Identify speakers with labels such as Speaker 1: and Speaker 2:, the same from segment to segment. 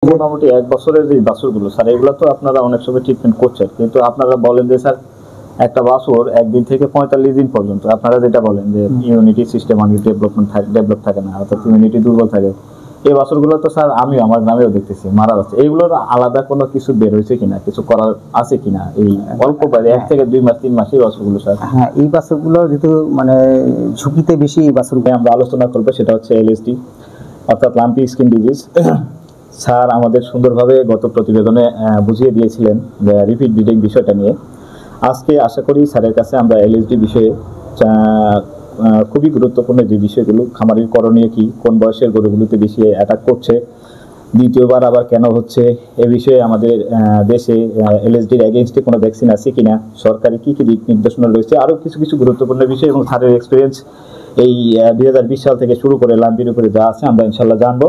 Speaker 1: মোটামুটি ১ বছরের যে বাছুরগুলো স্যার এগুলো তো আপনারা অনেক সময় ট্রিটমেন্ট করছেন, কিন্তু আপনারা বলেন যে স্যার একটা বাছুর ১ দিন থেকে ৪৫ দিন পর্যন্ত আপনারা যেটা বলেন যে ইমিউনিটি সিস্টেম অনেক ডেভেলপ থাকে না, অর্থাৎ ইমিউনিটি দুর্বল থাকে। এই বাছুরগুলো তো স্যার আমি আমার গ্রামেও দেখতেছি মারা যাচ্ছে। এইগুলোর আলাদা কোনো কিছু বের হয়েছে কিনা, কিছু করার আছে কিনা এই অল্প বয়সে ১ থেকে ২ মাস ৩ মাস এই বাছুরগুলো স্যার?
Speaker 2: হ্যাঁ, এই বাছুরগুলো যেহেতু মানে ঝুঁকিতে বেশি, এই বাছুরগুলো
Speaker 1: আমরা আলোচনা করবো সেটা হচ্ছে এলএসডি অর্থাৎ লাম্পি স্কিন ডিজিজ। স্যার আমাদের সুন্দরভাবে গত প্রতিবেদনে বুঝিয়ে দিয়েছিলেন রিপিট ব্রিডিং বিষয়টা নিয়ে। আজকে আশা করি স্যারের কাছে আমরা এলএসডি বিষয়ে খুবই গুরুত্বপূর্ণ যে বিষয়গুলো, খামারের করণীয় কী, কোন বয়সের গরুগুলোতে বেশি অ্যাটাক করছে, দ্বিতীয়বার আবার কেন হচ্ছে, এ বিষয়ে আমাদের দেশে এলএসডির এগেনস্টে কোনো ভ্যাকসিন আছে কিনা, সরকারি কী কী দিক নির্দেশনা রয়েছে, আরও কিছু কিছু গুরুত্বপূর্ণ বিষয় এবং স্যারের এক্সপিরিয়েন্স এই ২০২০ সাল থেকে শুরু করে লাম্পির উপরে যা আছে আমরা ইনশাল্লাহ জানবো।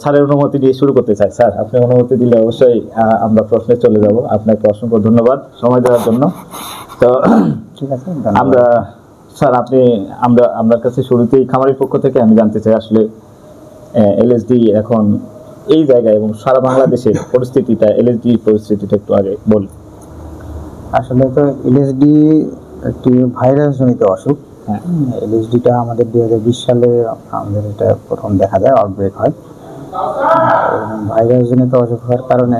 Speaker 1: স্যারের অনুমতি দিয়ে শুরু করতে চাই। স্যার আপনি অনুমতি দিলে অবশ্যই আমরা প্রশ্নে চলে যাব। আপনাকে অসংখ্য ধন্যবাদ সময় দেওয়ার জন্য। তো
Speaker 2: ঠিক আছে,
Speaker 1: আমরা স্যার আপনার কাছে শুরুতেই খামারের পক্ষ থেকে আমি জানতে চাই আসলে এলএসডি এখন এই জায়গায় এবং সারা বাংলাদেশের পরিস্থিতিটা, এলএসডি পরিস্থিতিটা একটু আগে বলি।
Speaker 2: আসলে তো এলএসডি একটি ভাইরাস জনিত অসুখ। এলএসডিটা আমাদের ২০২০ সালে আমাদের এটা প্রথম দেখা যায়, আউটব্রেক হয়। ভাইরাস জনিত অসুখ হওয়ার কারণে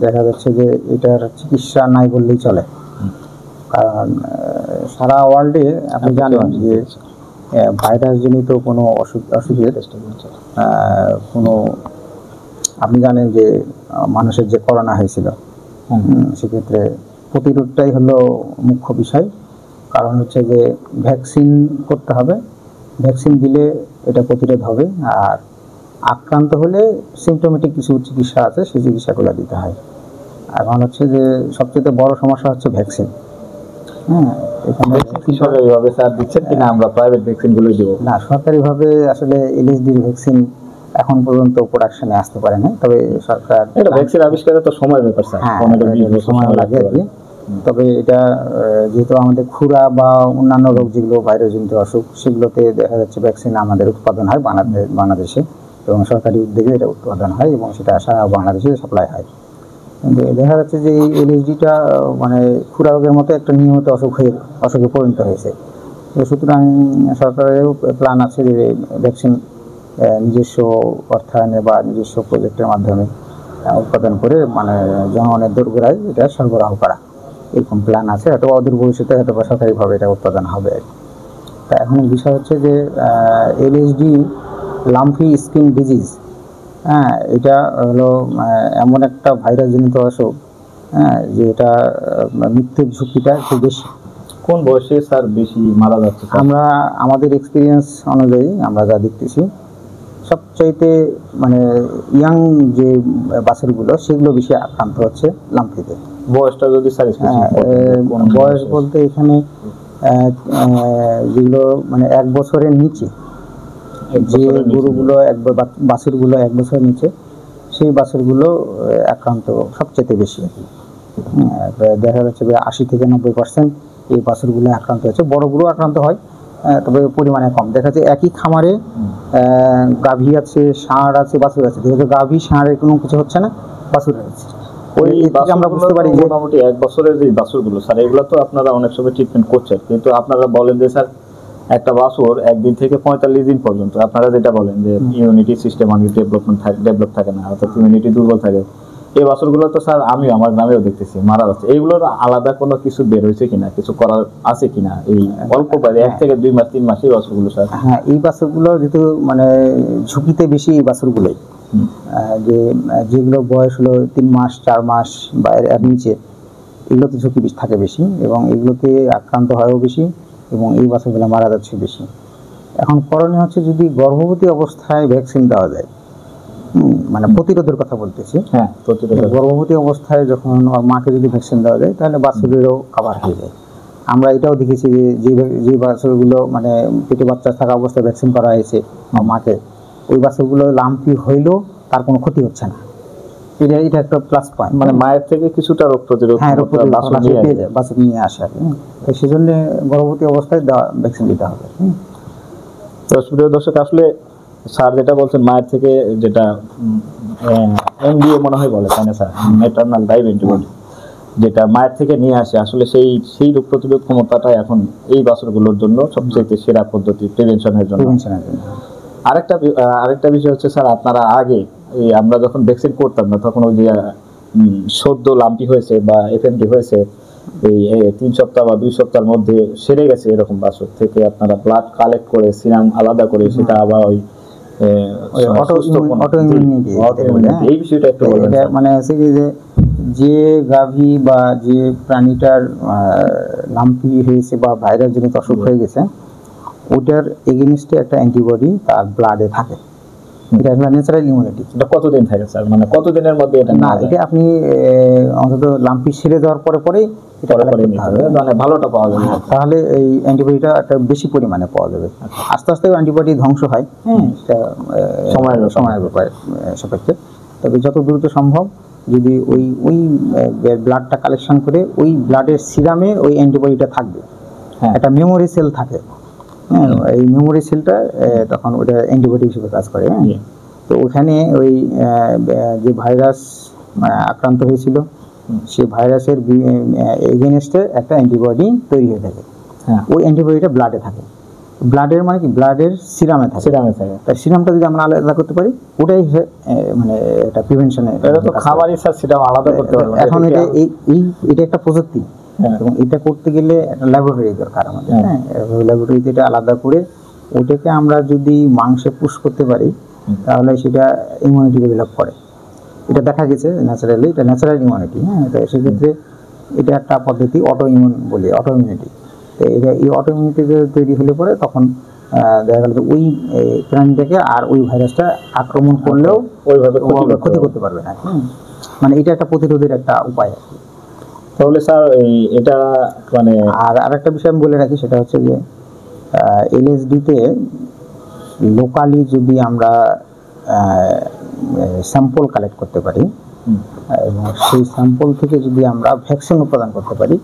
Speaker 2: দেখা যাচ্ছে যে এটার চিকিৎসা নাই বললেই চলে। কারণ সারা ওয়ার্ল্ডে আপনি জানেন যে ভাইরাস জনিত কোনো অসুখের কোনো, আপনি জানেন যে মানুষের যে করোনা হয়েছিল, সেক্ষেত্রে প্রতিরোধটাই হলো মুখ্য বিষয়। কারণ হচ্ছে যে ভ্যাকসিন করতে হবে, ভ্যাকসিন দিলে এটা প্রতিরোধ হবে। আর আক্রান্ত হলে সিমটোমেটিক কিছু চিকিৎসা আছে, সেই চিকিৎসাগুলো দিতে হয়। এখন হচ্ছে যে সবচেয়ে বড় সমস্যা হচ্ছে ভ্যাকসিন।
Speaker 1: সরকারিভাবে স্যার দিচ্ছেন কিনা, আমরা প্রাইভেট ভ্যাকসিনগুলো দেব
Speaker 2: না, সরকারিভাবে আসলে এলএসডির ভ্যাকসিন এখন পর্যন্ত প্রোডাকশনে আসতে পারে না। তবে সরকার
Speaker 1: এটা ভ্যাকসিন আবিষ্কারে তো সময় ব্যাপার স্যার,
Speaker 2: সময় লাগে আর কি। তবে এটা যেহেতু আমাদের খুরা বা অন্যান্য রোগ যেগুলো ভাইরাসজনিত অসুখ, সেগুলোতে দেখা যাচ্ছে ভ্যাকসিন আমাদের উৎপাদন হয় বাংলাদেশে, এবং সরকারি উদ্যোগে এটা উৎপাদন হয় এবং সেটা সারা বাংলাদেশে সাপ্লাই হয়। কিন্তু দেখা যাচ্ছে যে এই এলএসডিটা মানে খুরা রোগের মতো একটা নিয়মিত অসুখে পরিণত হয়েছে। সুতরাং সরকারেরও প্ল্যান আছে যে ভ্যাকসিন নিজস্ব অর্থায়নে বা নিজস্ব প্রজেক্টের মাধ্যমে উৎপাদন করে মানে জনগণের দোরগোড়ায় এটা সরবরাহ করা, এরকম প্ল্যান আছে। হয়তো অদূর ভবিষ্যতে হয়তো সরকারিভাবে এটা উৎপাদন হবে আর কি। তা এখন বিষয় হচ্ছে যে এলএসডি লাম্পি স্কিন ডিজিজ, এটা হলো এমন একটা ভাইরাসজনিত অসুখ যে এটা মৃত্যুর ঝুঁকিটা খুব বেশি।
Speaker 1: কোন বয়সে স্যার বেশি মারা যাচ্ছে?
Speaker 2: আমরা আমাদের এক্সপিরিয়েন্স অনুযায়ী আমরা যা দেখতেছি, সবচাইতে মানে ইয়াং যে বাছুরগুলো সেগুলো বেশি আক্রান্ত হচ্ছে লাম্পিতে।
Speaker 1: বয়সটা যদি স্যার
Speaker 2: বয়স বলতে এখানে যেগুলো মানে ১ বছরের নিচে, যে গরুগুলো বাছুরগুলো ১ বছরের নিচে, সেই বাছুরগুলো আক্রান্ত সবচেয়ে বেশি আর কি। দেখা যাচ্ছে যে ৮০ থেকে ৯০% এই বাছুরগুলো আক্রান্ত হচ্ছে। বড় গরু আক্রান্ত হয়, তবে পরিমাণে কম। দেখা যাচ্ছে একই খামারে গাভী আছে, ষাঁড় আছে, বাছুর আছে, যেহেতু গাভী ষাঁড়ের কোনো কিছু হচ্ছে না, বাছুর হচ্ছে।
Speaker 1: আমরা বুঝতে পারি যে মোটামুটি ১ বছরের যে বাছুরগুলো স্যার এগুলো তো আপনারা অনেক সময় ট্রিটমেন্ট করছেন, কিন্তু আপনারা বলেন যে স্যার একটা বাছুর ১ দিন থেকে ৪৫ দিন পর্যন্ত আপনারা যেটা বলেন যে ইমিউনিটি সিস্টেম অনেক ডেভেলপ থাকে না, অর্থাৎ ইমিউনিটি দুর্বল থাকে। এই বাছুরগুলো তো স্যার আমি আমার গ্রামেও দেখতেছি মারা যাচ্ছে। এইগুলোর আলাদা কোনো কিছু বের হয়েছে কিনা, কিছু করার আছে কিনা এই অল্প বয়সে ১ থেকে ২ মাস ৩ মাস এই বাছুরগুলো স্যার?
Speaker 2: হ্যাঁ, এই বাছুরগুলো যেহেতু মানে ঝুঁকিতে বেশি, এই বাছুরগুলোই যেগুলো বয়স হলো ৩ মাস ৪ মাস বা এর নিচে, এগুলোতে ঝুঁকি থাকে বেশি এবং এগুলোতে আক্রান্ত হয়ও বেশি এবং এই বাছুরগুলো মারা যাচ্ছে বেশি। এখন করণীয় হচ্ছে যদি গর্ভবতী অবস্থায় ভ্যাকসিন দেওয়া যায়, মানে প্রতিরোধের কথা বলতেছি, গর্ভবতী অবস্থায় যখন মাকে যদি ভ্যাকসিন দেওয়া যায় তাহলে বাছুরেরও কভার হয়ে যায়। আমরা এটাও দেখেছি যে যে বাছুরগুলো মানে পেটে বাচ্চা থাকা অবস্থায় ভ্যাকসিন করা হয়েছে মাকে, ওই বাছুরগুলো লাম্পি হইলেও তার কোনো ক্ষতি হচ্ছে না। এটা একটা প্লাস পয়েন্ট,
Speaker 1: মানে মায়ের থেকে কিছুটা রোগ প্রতিরোধ
Speaker 2: বাছুর নিয়ে আসে আর কি। তো সেজন্য গর্ভবতী অবস্থায় ভ্যাকসিন দিতে হবে।
Speaker 1: তো প্রিয় দর্শক, আসলে স্যার যেটা বলছেন মায়ের থেকে, যেটা এনডিএ মনে হয় বলে, তাই না স্যার, ম্যাটারনাল লাইভ অ্যান্টিবডি, যেটা মায়ের থেকে নিয়ে আসে, আসলে সেই রোগ প্রতিরোধ ক্ষমতাটাই এখন এই বছরগুলোর জন্য সবচেয়ে সেরা পদ্ধতি প্রিভেনশনের জন্য। আরেকটা বিষয় হচ্ছে স্যার, আপনারা আগে এই আমরা যখন ভ্যাকসিন করতাম না, তখন ওই যে সদ্য লাম্পি হয়েছে বা এফএমডি হয়েছে, এই 3 সপ্তাহ বা 2 সপ্তাহের মধ্যে সেরে গেছে এরকম বাছুর থেকে আপনারা ব্লাড কালেক্ট করে সিরাম আলাদা করে সেটা আবার ওই এই বিষয়টা একটু বলবেন।
Speaker 2: মানে হচ্ছে কি যে গাভী বা যে প্রাণীটার লাম্পি হয়েছে বা ভাইরাস জনিত অসুখ হয়ে গেছে, ওটার এগেইনস্টে একটা অ্যান্টিবডি তার ব্লাডে থাকে। এটা ন্যাচারাল ইমিউনিটি।
Speaker 1: এটা কতদিন থাকে স্যার, মানে কতদিনের মধ্যে এটা?
Speaker 2: না, এটা আপনি অন্তত লাম্পি সেরে যাওয়ার পরেই এটা
Speaker 1: মানে ভালোটা পাওয়া যাবে,
Speaker 2: তাহলে এই অ্যান্টিবডিটা একটা বেশি পরিমাণে পাওয়া যাবে। আস্তে আস্তে অ্যান্টিবডি ধ্বংস হয়, সেটা সময়ের ব্যাপার সাপেক্ষে। তবে যত দ্রুত সম্ভব যদি ওই ব্লাডটা কালেকশন করে ওই ব্লাডের সিরামে ওই অ্যান্টিবডিটা থাকবে, একটা মেমোরি সেল থাকে, এই মেমোরি সেলটা তখন ওটা অ্যান্টিবডি হিসেবে কাজ করে। তো ওখানে ওই যে ভাইরাস আক্রান্ত হয়েছিল, সেই ভাইরাসের এগেইনস্টে একটা অ্যান্টিবডি তৈরি হয়ে থাকে। ওই অ্যান্টিবডিটা ব্লাডে থাকে। ব্লাডের মানে কি, ব্লাডের সিরামে থাকে। তাই সিরামটা যদি আমরা আলাদা করতে পারি, ওটাই মানে এটা প্রিভেনশনে।
Speaker 1: এটা তো খাবারই স্যার, সিরাম আলাদা করতে পারবে
Speaker 2: এখন এটা একটা প্রযুক্তি, এবং এটা করতে গেলে একটা ল্যাবরেটরি দরকার আমাদের। ল্যাবরেটরিতে এটা আলাদা করে ওটাকে আমরা যদি মাংসে পুশ করতে পারি, তাহলে সেটা ইমিউনিটি ডেভেলপ করে। এটা দেখা গেছে ন্যাচারালি, এটা ন্যাচারাল ইমিউনিটি। তো সেক্ষেত্রে এটা একটা পদ্ধতি, অটো ইমিউন বলি, অটো ইমিউনিটি। তো এটা এই অটো ইমিউনিটি তৈরি হলে পরে তখন দেখা গেল যে ওই প্রাণীটাকে আর ওই ভাইরাসটা আক্রমণ করলেও ওইভাবে ক্ষতি করতে পারবে না। মানে এটা একটা প্রতিরোধের একটা উপায় আর কি।
Speaker 1: তাহলে স্যার এটা মানে
Speaker 2: আরেকটা বিষয় আমি বলে রাখি, সেটা হচ্ছে যে এলএসডিতে লোকালি যদি আমরা স্যাম্পল কালেক্ট করতে পারি, এবং সেই স্যাম্পল থেকে যদি আমরা ভ্যাকসিন উৎপাদন করতে পারি,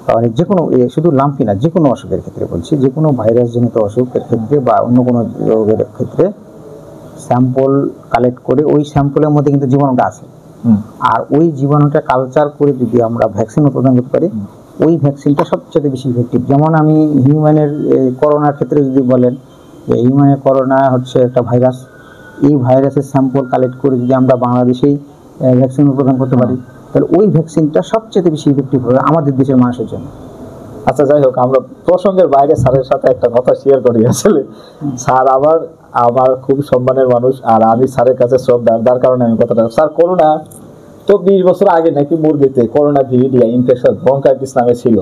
Speaker 2: তাহলে যে কোনো, শুধু লাম্পি না, যে কোনো অসুখের ক্ষেত্রে বলছি, যে কোনো ভাইরাসজনিত অসুখের ক্ষেত্রে বা অন্য কোনো রোগের ক্ষেত্রে স্যাম্পল কালেক্ট করে ওই স্যাম্পলের মধ্যে কিন্তু জীবাণুটা আছে, আর ওই জীবাণুটা কালচার করে যদি আমরা ভ্যাকসিন উৎপাদন করতে পারি, ওই ভ্যাকসিনটা সবচেয়ে বেশি ইফেক্টিভ। যেমন আমি হিউম্যানের করোনার ক্ষেত্রে যদি বলেন যে হিউম্যানের করোনা হচ্ছে একটা ভাইরাস, এই ভাইরাসের স্যাম্পল কালেক্ট করে যদি আমরা বাংলাদেশেই ভ্যাকসিন উৎপাদন করতে পারি, তাহলে ওই ভ্যাকসিনটা সবচেয়ে বেশি ইফেক্টিভ হবে আমাদের দেশের মানুষের জন্য।
Speaker 1: আচ্ছা, যাই হোক, আমরা প্রসঙ্গের বাইরে স্যারের সাথে একটা কথা শেয়ার করি। আসলে স্যার আমার খুব সম্মানের মানুষ, আর আমি স্যারের কাছে শ্রদ্ধা, যার কারণে আমি কথাটা, স্যার করোনা তো 20 বছর আগে নাকি মুরগিতে করোনা ভিরিডিয়া ইনফেকশন ব্রঙ্কাইটিস নামে ছিল।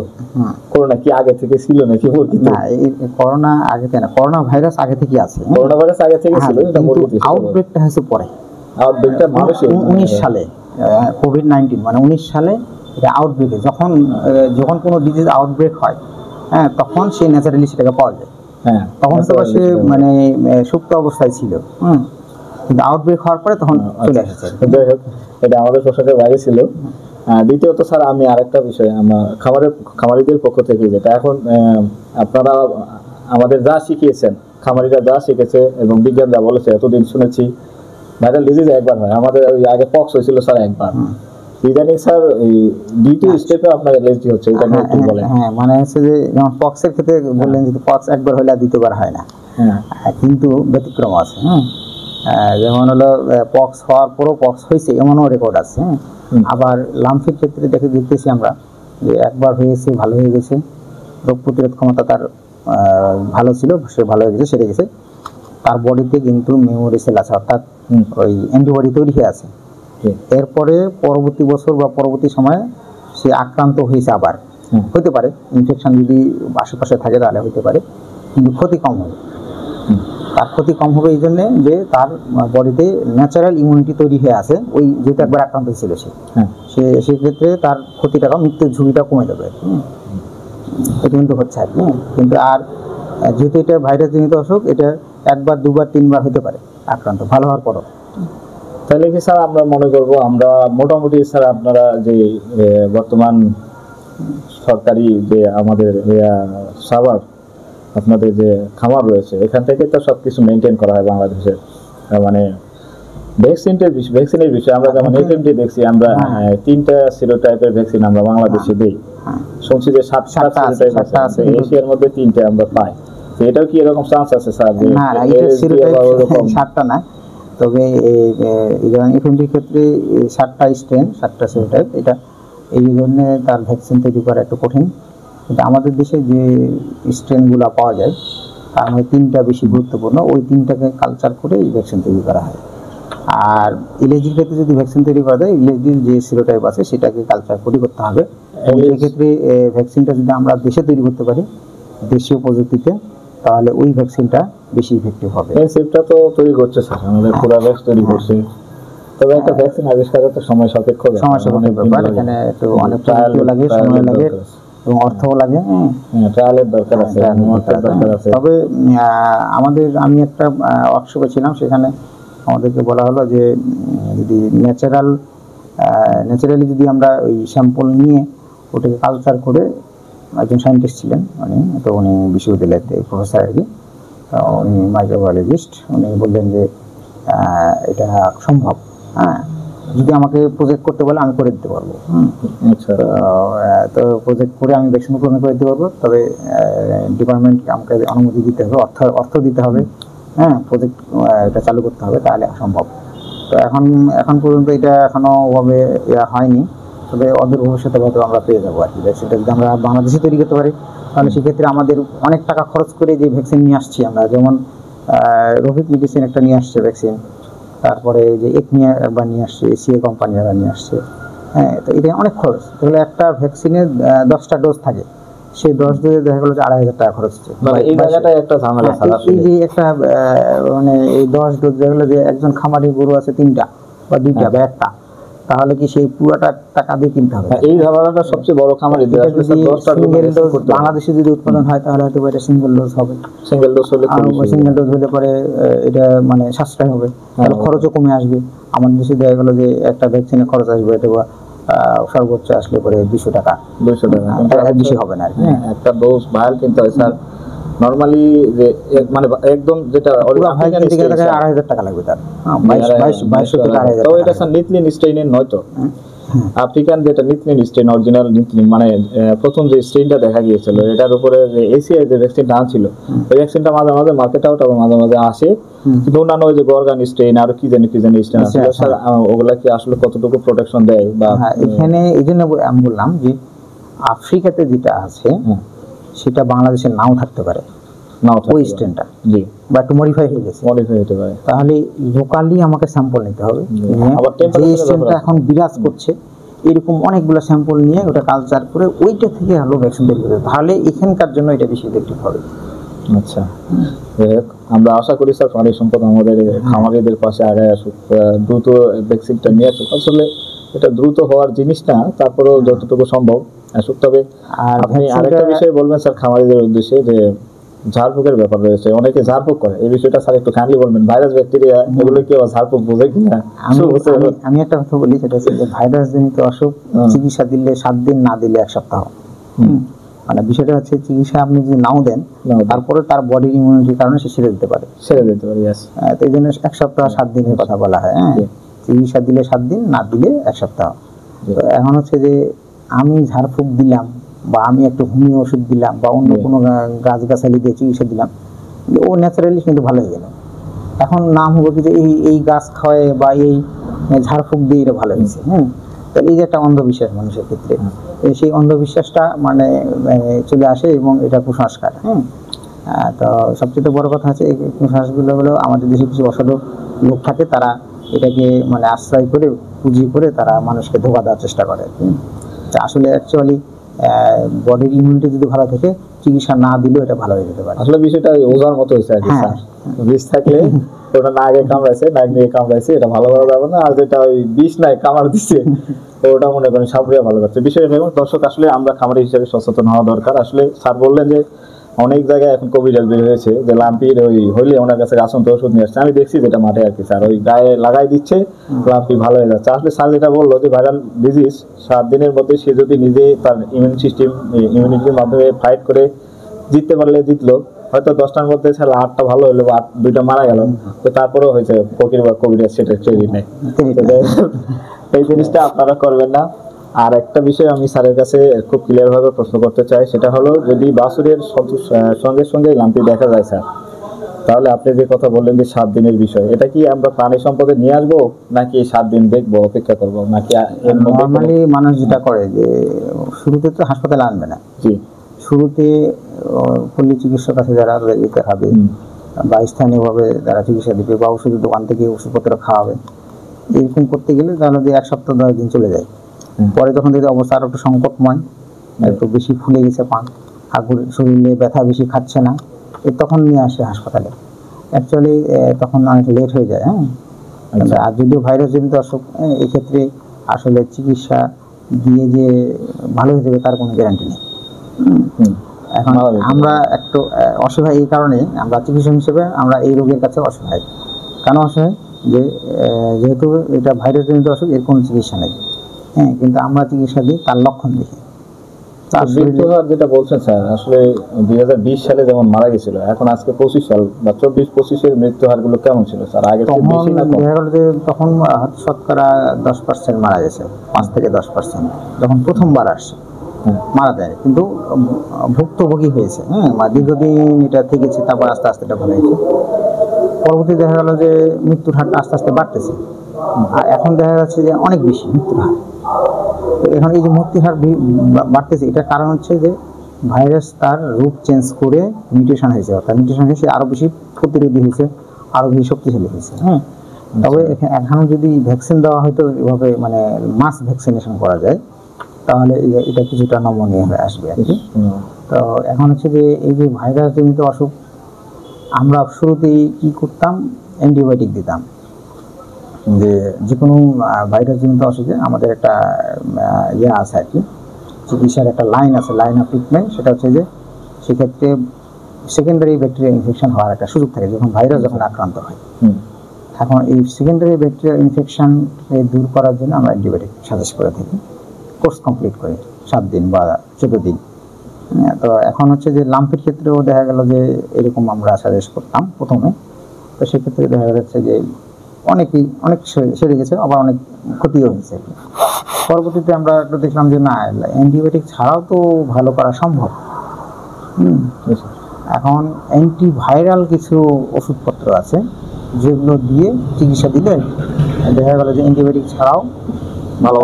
Speaker 1: করোনা কি আগে থেকে ছিল নাকি মুরগিতে?
Speaker 2: না, এই করোনা আগে থেকে না, করোনা ভাইরাস আগে থেকে আছে।
Speaker 1: করোনা ভাইরাস আগে থেকে ছিল, এটা মুরগিতে।
Speaker 2: আউটব্রেকটা হয়েছে পরে।
Speaker 1: আউটব্রেকটা মানুষের
Speaker 2: 19 সালে, কোভিড-19 মানে 19 সালে এটা আউটব্রেকে, যখন কোনো ডিজিজ আউটব্রেক হয়, তখন সেই ন্যাচারালি সেটাকে পাওয়া যায়। তখন তো সে মানে সুপ্ত অবস্থায় ছিল, কিন্তু আউটব্রেক হওয়ার পরে তখন চলে এসেছে।
Speaker 1: যাই হোক, এটা আমাদের প্রসঙ্গের বাইরে ছিল। দ্বিতীয়ত স্যার, আমি আরেকটা বিষয়, আমার খামারিদের পক্ষ থেকে, যেটা এখন আপনারা আমাদের যা শিখিয়েছেন, খামারিরা যা শিখেছে এবং বিজ্ঞান যা বলেছে, এতদিন শুনেছি ভাইরাল ডিজিজ একবার হয়, আমাদের ওই আগে পক্স হয়েছিল স্যার একবার, ইদানিং স্যার এই দ্বিতীয় স্টেপে আপনার এলএসডি হচ্ছে, এটা নিয়ে কি বলেন?
Speaker 2: মানে হচ্ছে যে যেমন পক্সের ক্ষেত্রে বললেন যে পক্স একবার হলে দ্বিতীয়বার হয় না, কিন্তু ব্যতিক্রম আছে। যেমন হলো পক্স হওয়ার পরও পক্স হয়েছে এমনও রেকর্ড আছে। আবার লাম্পির ক্ষেত্রে দেখতেছি আমরা যে একবার হয়েছে, ভালো হয়ে গেছে, রোগ প্রতিরোধ ক্ষমতা তার ভালো ছিল, সে ভালো হয়ে গেছে, সেরে গেছে, তার বডিতে কিন্তু মেমোরি সেল আছে, অর্থাৎ ওই অ্যান্টিবডি তৈরি হয়ে আছে। এরপরে পরবর্তী বছর বা পরবর্তী সময়ে সে আক্রান্ত হয়েছে, আবার হতে পারে ইনফেকশন যদি আশেপাশে থাকে তাহলে হতে পারে, কিন্তু ক্ষতি কম হবে। তার ক্ষতি কম হবে এই জন্যে যে তার বডিতে ন্যাচারাল ইমিউনিটি তৈরি হয়ে আছে, ওই যেহেতু একবার আক্রান্ত ছিল সে সেক্ষেত্রে তার ক্ষতিটাও, মৃত্যুর ঝুঁকিটা কমে যাবে। এটা কিন্তু হচ্ছে আর কি। কিন্তু আর যেহেতু এটা ভাইরাস জনিত অসুখ, এটা একবার, দুবার, তিনবার হতে পারে আক্রান্ত, ভালো হওয়ার পরও।
Speaker 1: তাহলে কি স্যার আমরা মনে করবো, আমরা মোটামুটি স্যার আপনারা যে বর্তমান সরকারি যে আমাদের সাভার আপনাদের যে খামার রয়েছে এখান থেকে তো সবকিছু মেনটেন করা হয় বাংলাদেশের মানে ভ্যাকসিনের বিষয়ে আমরা যেমন এফএমডি দেখছি আমরা 3টা সিরোটাইপের ভ্যাকসিন আমরা বাংলাদেশে দিই, শুনছি যে 7টা সিরোটাইপ আছে, এশিয়ার মধ্যে 3টে আমরা পাই। তো এটাও কি এরকম চান্স আছে স্যার?
Speaker 2: না, এটা সিরোটাইপ 7টা না, তবে এফএমডির ক্ষেত্রে 7টা স্ট্রেন 7টা সিরোটাইপ, এটা এই জন্য তার ভ্যাকসিন তৈরি করা একটু কঠিন। কিন্তু আমাদের দেশে যে স্ট্রেনগুলো পাওয়া যায় তার মধ্যে 3টা বেশি গুরুত্বপূর্ণ, ওই 3টাকে কালচার করে এই ভ্যাকসিন তৈরি করা হয়। আর ইলেজির ক্ষেত্রে যদি ভ্যাকসিন তৈরি করা যায়, ইলেজির যে সিরোটাইপ আছে সেটাকে কালচার করে করতে হবে। এবং সেক্ষেত্রে ভ্যাকসিনটা যদি আমরা দেশে তৈরি করতে পারি দেশীয় প্রযুক্তিতে, তাহলে ওই ভ্যাকসিনটা বেশি ইফেক্টিভ হবে।
Speaker 1: সেটা তো তৈরি করছে স্যার, আমাদের পুরো ভ্যাক্স তৈরি করছে, তবে একটা ভ্যাকসিন আবিষ্কার করতে সময় সাপেক্ষ
Speaker 2: ব্যাপার, এখানে একটু অনেক প্রযুক্তিও লাগে, সময় লাগে এবং অর্থও লাগে,
Speaker 1: ট্রায়ালের দরকার আছে।
Speaker 2: তবে আমি একটা ওয়ার্কশপে ছিলাম, সেখানে আমাদেরকে বলা হলো যে যদি ন্যাচারালি যদি আমরা ওই স্যাম্পল নিয়ে ওটাকে কালচার করে, একজন সায়েন্টিস্ট ছিলেন তো উনি বিশ্ববিদ্যালয়তে প্রফেসর আর কি, উনি মাইক্রোবায়োলজিস্ট, উনি বললেন যে এটা সম্ভব, যদি আমাকে প্রজেক্ট করতে বলে আমি করে দিতে পারবো। তো প্রজেক্ট করে আমি ভ্যাকসিন উৎপাদন করে দিতে পারবো, তবে ডিপার্টমেন্টকে আমাকে অনুমতি দিতে হবে, অর্থ দিতে হবে, প্রজেক্ট এটা চালু করতে হবে, তাহলে সম্ভব। তো এখন পর্যন্ত এটা এখনো ওভাবে হয়নি, তবে অদূর ভবিষ্যতে হয়তো আমরা পেয়ে যাবো আর কি। ভ্যাকসিনটা যদি আমরা বাংলাদেশে তৈরি করতে পারি তাহলে সেক্ষেত্রে আমাদের অনেক টাকা খরচ করে যে ভ্যাকসিন নিয়ে আসছি আমরা, যেমন রফিক মেডিসিন একটা নিয়ে আসছে ভ্যাকসিন, তারপরে যে একনিয়া একবার নিয়ে আসছে, এসিএ কোম্পানি একবার নিয়ে আসছে, তো এটা অনেক খরচ। তাহলে একটা ভ্যাকসিনের 10টা ডোজ থাকে, সেই 10 ডোজে দেখা গেলো যে 2,500 টাকা খরচ হচ্ছে।
Speaker 1: এই জায়গাটায় একটা ঝামেলা
Speaker 2: এই যে একটা এই 10 ডোজ দেখা গেলো যে একজন খামারি গরু আছে 3টা বা 2টা বা 1টা, তাহলে কি সেই পুরোটা টাকা দিয়ে কিনতে হবে?
Speaker 1: এই ঝামেলাটা সবচেয়ে বড় খামারি।
Speaker 2: বাংলাদেশে যদি উৎপাদন হয় তাহলে হয়তো এটা সিঙ্গেল ডোজ হবে, সিঙ্গেল ডোজ হলে পরে এটা মানে সাশ্রয় হবে, তাহলে খরচও কমে আসবে। আমাদের দেশে দেখা গেলো যে একটা ভ্যাকসিনের খরচ আসবে এটা সর্বোচ্চ আসলে পরে 200 টাকা, বেশি হবে না আর কি।
Speaker 1: একটা ডোজ ভায়াল কিনতে হয় স্যার নরমালি, যে মানে একদম যেটা
Speaker 2: 2,500 টাকা লাগবে, তার 2200 থেকে 2,500।
Speaker 1: তো এটা স্যার নিথলিন স্ট্রেইনের নয় তো? আফ্রিকান যেটা নিথলিন স্ট্রেইন, অরিজিনাল নিথলিন, মানে প্রথম যে স্ট্রেইনটা দেখা গিয়েছিল, এটার উপরে যে এসিআই যে ভ্যাকসিনটা আনছিল, ওই ভ্যাকসিনটা মাঝে মাঝে মার্কেট আউট এবং মাঝে মাঝে আসে, কিন্তু অন্যান্য ওই যে গরগান স্ট্রেইন আর কি জানি স্ট্রেইন আছে স্যার, ওগুলা কি আসলে কতটুকু প্রোটেকশন দেয়? বা
Speaker 2: এখানে এই জন্য আমি বললাম যে আফ্রিকাতে যেটা আছে সেটা বাংলাদেশে নাও থাকতে পারে, ওই স্ট্রেনটা বা একটু মডিফাই হতে পারে। তাহলে লোকালি আমাকে স্যাম্পল নিতে হবে, যে স্ট্রেনটা এখন বিরাজ করছে এরকম অনেকগুলো স্যাম্পল নিয়ে ওটা কালচার করে ওইটা থেকে হলো ভ্যাকসিন তৈরি করতে, তাহলে এখানকার জন্য এটা বেশি ইফেক্টিভ হবে।
Speaker 1: আচ্ছা, আমরা আশা করি স্যার প্রাণী সম্পদ আমাদের খামারিদের পাশে আগায় আসুক, দ্রুত ভ্যাকসিনটা নিয়ে আসুক। আসলে এটা দ্রুত হওয়ার জিনিস না, তারপরেও যতটুকু সম্ভব আসুক। তবে আপনি আরেকটা বিষয় বলবেন স্যার খামারিদের উদ্দেশ্যে, যে ঝাড়ফুঁকের ব্যাপার রয়েছে, অনেকে ঝাড়ফুঁক করে, এই বিষয়টা স্যার একটু কাইন্ডলি বলবেন। ভাইরাস ব্যাকটেরিয়া এগুলো কি ঝাড়ফুঁক বোঝে কিনা?
Speaker 2: আমি একটা কথা বলি, সেটা হচ্ছে যে ভাইরাস জনিত অসুখ চিকিৎসা দিলে 7 দিন, না দিলে 1 সপ্তাহ। মানে বিষয়টা হচ্ছে চিকিৎসা আপনি যদি নাও দেন তারপরে তার বডির ইমিউনিটির কারণে সে ছেড়ে দিতে পারে। তো এই জন্য 1 সপ্তাহ 7 দিনের কথা বলা হয়। চিকিৎসা দিলে 7 দিন, না দিলে 1 সপ্তাহ। তো এখন হচ্ছে যে আমি ঝাড়ফুঁক দিলাম বা আমি একটু হোমিও ওষুধ দিলাম বা অন্য কোনো গাছগাছালি দিয়ে চিকিৎসা দিলাম, ও ন্যাচারালি কিন্তু ভালো হয়ে গেল। এখন নাম হবে কি যে এই গাছ খাওয়ায় বা এই ঝাড়ফুঁক দিয়ে এটা ভালো হয়েছে। তাহলে এই যে একটা অন্ধবিশ্বাস মানুষের ক্ষেত্রে, সেই অন্ধবিশ্বাসটা মানে চলে আসে এবং এটা কুসংস্কার। তো সবচেয়ে বড় কথা আছে এই কুসংস্কারগুলো হলো আমাদের দেশে কিছু অসাধু লোক থাকে, তারা এটাকে মানে আশ্রয় করে পুঁজি করে তারা মানুষকে ধোঁকা দেওয়ার চেষ্টা করে। আসলে অ্যাকচুয়ালি বডির ইমিউনিটি যদি ভালো থাকে চিকিৎসা না দিলেও এটা ভালো হয়ে যেতে পারে।
Speaker 1: আসলে বিষয়টা ওজার মতো হয়েছে আর কি স্যার, বিষ থাকলে ওটা নাকে কামড়াইছে, নাক নিয়ে কামড়াইছে, এটা ভালো করা যাবে না। আর যেটা ওই বিষ নাই কামড় দিচ্ছে তো ওটা মনে করেন সাবরিয়া ভালো করছে। বিষয়টা দর্শক, আসলে আমরা খামারি হিসেবে সচেতন হওয়া দরকার। আসলে স্যার বললেন যে অনেক জায়গায় এখন কোভিড বের হয়েছে, যে লাম্পির ওই হইলে ওনার কাছে রাসন্ত ওষুধ নিয়ে আসছে, আমি দেখছি যেটা মাঠে আর কি স্যার, ওই গায়ে লাগাই দিচ্ছে, লাম্পি ভালো হয়ে যাচ্ছে। আসলে স্যার যেটা বললো যে ভাইরাল ডিজিজ 7 দিনের মধ্যে সে যদি নিজে তার ইমিউনিটির মাধ্যমে ফাইট করে জিততে পারলে জিতলো, হয়তো 10টার মধ্যে স্যার 8টা ভালো হলো বা 2টা মারা গেল, তো তারপরেও হয়েছে ফকির বা কবিরাজ সেটা ট্রেনিং নেই। এই জিনিসটা আপনারা করবেন না। আর একটা বিষয় আমি স্যারের কাছে খুব ক্লিয়ার ভাবে প্রশ্ন করতে চাই, সেটা হলো যদি বাছুরের সঙ্গে সঙ্গে লাম্পি দেখা যায় স্যার, তাহলে আপনি যে কথা বললেন যে 7 দিনের বিষয়, এটা কি আমরা প্রাণী সম্পদে নিয়ে আসবো নাকি 7 দিন দেখবো অপেক্ষা করবো নাকি এর মধ্যে
Speaker 2: নর্মালি মানুষ যেটা করে যে শুরুতে তো হাসপাতালে আনবে না,
Speaker 1: জি
Speaker 2: শুরুতে পল্লী চিকিৎসক আছে যারা দিতে হবে বা স্থানীয়ভাবে যারা চিকিৎসা দিবে বা ওষুধের দোকান থেকে ওষুধপত্র খাওয়াবে, এরকম করতে গেলে তাহলে যে 1 সপ্তাহ 10 দিন চলে যায়। পরে যখন দেখি অবস্থা আরো একটু সংকটময়, একটু বেশি ফুলে গেছে পা, হাগুড়ি শরীরে ব্যথা বেশি খাচ্ছে না, তখন নিয়ে আসে হাসপাতালে। অ্যাকচুয়ালি তখন অনেক লেট হয়ে যায়। হ্যাঁ, আর যদিও ভাইরাস জনিত অসুখ, এক্ষেত্রে আসলে চিকিৎসা দিয়ে যে ভালো হয়ে যাবে তার কোনো গ্যারান্টি নেই। এখন আমরা একটু অসহায় এই কারণে, আমরা চিকিৎসক হিসেবে আমরা এই রোগের কাছে অসহায়। কেন অসহায়? যে যেহেতু এটা ভাইরাস জনিত অসুখ, এর কোনো চিকিৎসা নেই। হ্যাঁ, কিন্তু আমরা চিকিৎসা দিই তার লক্ষণ দেখে।
Speaker 1: মৃত্যু হার যেটা বলছেন স্যার, আসলে 2020 সালে যেমন মারা গেছিল, এখন আজকে 25 সাল বা 24-25-এর মৃত্যু হার গুলো কেমন ছিল স্যার? আগে থেকে বেশি না কম?
Speaker 2: দেখা গেল যে তখন শতকরা 10% মারা গেছে, 5 থেকে 10%, যখন প্রথমবার আসছে মারা যায়, কিন্তু ভুক্তভোগী হয়েছে। হ্যাঁ, দীর্ঘদিন এটা থেকেছে, তারপর আস্তে আস্তে এটা ভালো হয়েছে। পরবর্তী দেখা গেল যে মৃত্যুর হারটা আস্তে আস্তে বাড়তেছে, আর এখন দেখা যাচ্ছে যে অনেক বেশি মৃত্যুর হার। এখন এই যে মৃত্যুর হার বাড়তেছে, এটার কারণ হচ্ছে যে ভাইরাস তার রূপ চেঞ্জ করে মিউটেশন হয়েছে, অর্থাৎ মিউটেশন হয়েছে আরো বেশি প্রতিরোধী হয়েছে, আরো বেশি শক্তিশালী হয়েছে। হ্যাঁ, তবে এখনো যদি ভ্যাকসিন দেওয়া হয়তো এভাবে মানে মাস ভ্যাকসিনেশন করা যায়, তাহলে এটা কিছুটা নমনীয় হয়ে আসবে আর কি। তো এখন হচ্ছে যে এই যে ভাইরাস জনিত অসুখ, আমরা শুরুতেই কি করতাম, অ্যান্টিবায়োটিক দিতাম। যে কোনো ভাইরাস জনিত অসুখে আমাদের একটা ইয়ে আছে আর কি, চিকিৎসার একটা লাইন আছে, লাইন অফ ট্রিটমেন্ট। সেটা হচ্ছে যে সেক্ষেত্রে সেকেন্ডারি ব্যাকটেরিয়া ইনফেকশন হওয়ার একটা সুযোগ থাকে যখন ভাইরাস যখন আক্রান্ত হয়। এখন এই সেকেন্ডারি ব্যাকটেরিয়া ইনফেকশনকে দূর করার জন্য আমরা অ্যান্টিবায়োটিক সাজেস্ট করে থাকি, কোর্স কমপ্লিট করে 7 দিন বা 14 দিন। তো এখন হচ্ছে যে লাম্পের ক্ষেত্রেও দেখা গেল যে এরকম আমরা সাজেস্ট করতাম প্রথমে। তো সেক্ষেত্রে দেখা যাচ্ছে যে অনেক সেরে গেছে, আবার অনেক ক্ষতিও হয়েছে। পরবর্তীতে আমরা একটু দেখলাম যে না, অ্যান্টিবায়োটিক ছাড়াও তো ভালো করা সম্ভব। এখন অ্যান্টিভাইরাল কিছু ওষুধপত্র আছে যেগুলো দিয়ে চিকিৎসা দিলে দেখা গেল যে অ্যান্টিবায়োটিক ছাড়াও ভালো